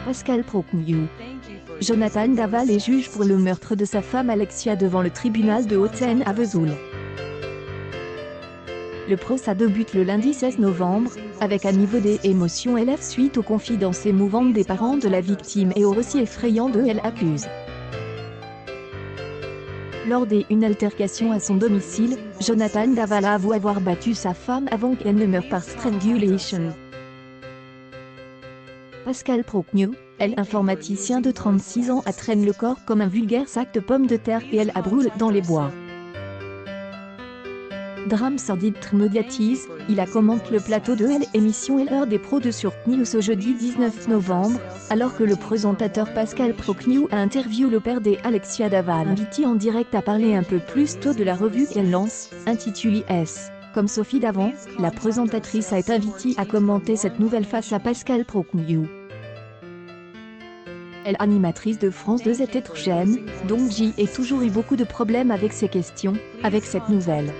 Pascal Procnew. Jonathan Daval est juge pour le meurtre de sa femme Alexia devant le tribunal de Haute-Seine à Vesoul. Le procès débute le lundi 16 novembre, avec un niveau d'émotion élève suite aux confidences émouvantes des parents de la victime et au récit effrayant de elle accuse. Lors d'une altercation à son domicile, Jonathan Daval avoue avoir battu sa femme avant qu'elle ne meure par strangulation. Pascal Procnew, elle, informaticien de 36 ans, traîne le corps comme un vulgaire sac de pommes de terre et elle brûle dans les bois. Drame sordide médiatise, il commente le plateau de l'émission L'heure des pros de sur CNews ce jeudi 19 novembre, alors que le présentateur Pascal Procnew a interviewé le père d'Alexia Daval, invité en direct à parler un peu plus tôt de la revue qu'elle lance, intitulée S. Comme Sophie Davant, la présentatrice a été invitée à commenter cette nouvelle face à Pascal Procnew. Elle, animatrice de France 2, est être jeune, donc J a toujours eu beaucoup de problèmes avec ces questions, avec cette nouvelle.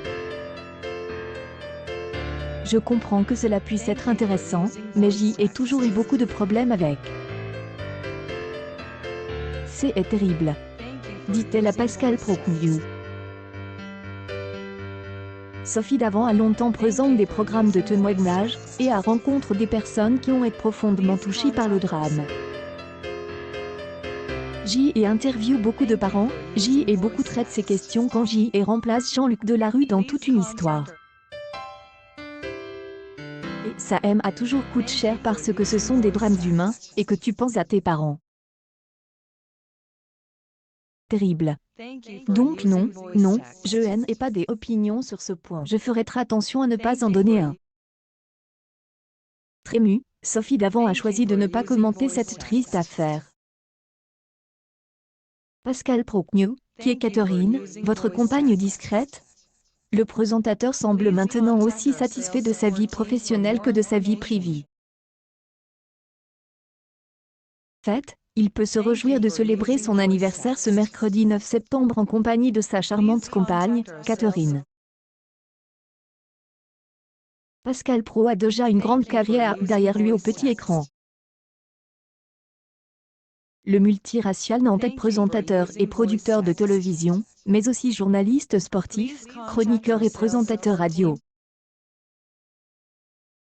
Je comprends que cela puisse être intéressant, mais J a toujours eu beaucoup de problèmes avec. C'est terrible, dit-elle à Pascal Procnew. Sophie Davant a longtemps présenté des programmes de témoignage, et à rencontre des personnes qui ont été profondément touchées par le drame. J a interview beaucoup de parents, J a beaucoup traite ces questions quand J a remplace Jean-Luc Delarue dans toute une histoire. Et ça a toujours coûté cher parce que ce sont des drames humains, et que tu penses à tes parents. Terrible. Donc non, je n'ai pas des opinions sur ce point. Je ferai très attention à ne pas en donner un. Très émue, Sophie Davant a choisi de ne pas commenter cette triste affaire. Pascal Procnew, qui est Catherine, votre compagne discrète? Le présentateur semble maintenant aussi satisfait de sa vie professionnelle que de sa vie privée. Fait, il peut se réjouir de célébrer son anniversaire ce mercredi 9 septembre en compagnie de sa charmante compagne, Catherine. Pascal Pro a déjà une grande carrière derrière lui au petit écran. Le multiracial nantais présentateur et producteur de télévision, mais aussi journaliste sportif, chroniqueur et présentateur radio.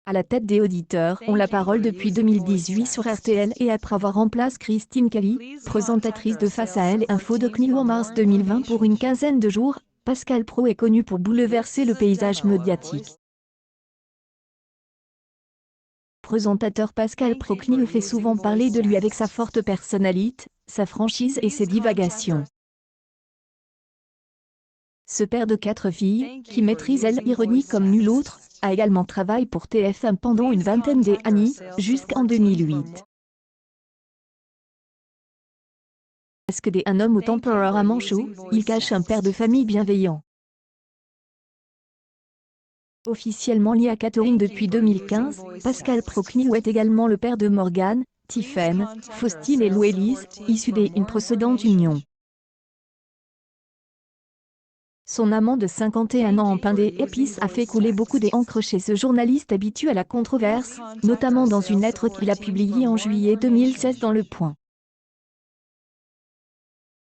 À la tête des auditeurs ont la parole depuis 2018 sur RTL et après avoir remplacé Christine Kelly, présentatrice de Face à elle Info de CNews en mars 2020 pour une quinzaine de jours, Pascal Pro est connu pour bouleverser le paysage médiatique. Présentateur Pascal Procnew fait souvent parler de lui avec sa forte personnalité, sa franchise et ses divagations. Ce père de 4 filles, qui maîtrise l'ironie comme nul autre, a également travaillé pour TF1 pendant une vingtaine d'années, jusqu'en 2008. Parce que un homme au tempérament chaud, il cache un père de famille bienveillant. Officiellement lié à Catherine depuis 2015, Pascal Procnew est également le père de Morgane, Tiffen, Faustine et Louélise, issus d'une précédente union. Son amant de 51 ans en pain des épices a fait couler beaucoup d'encre chez ce journaliste habitué à la controverse, notamment dans une lettre qu'il a publiée en juillet 2016 dans Le Point.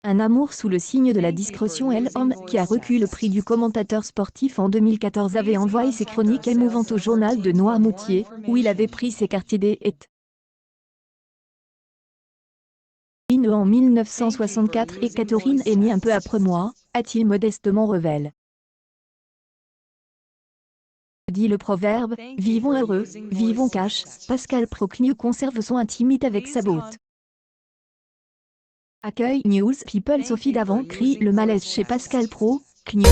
Un amour sous le signe de la discrétion. L'homme qui a reçu le prix du commentateur sportif en 2014 avait envoyé ses chroniques émouvantes au journal de Noirmoutier, où il avait pris ses quartiers des hêtes. En 1964 et Catherine est née un peu après moi, a-t-il modestement révélé. Dit le proverbe, vivons heureux, vivons cash, Pascal Procnew conserve son intimité avec sa beauté. Accueil News People. Sophie Davant crie le malaise chez Pascal Procnew.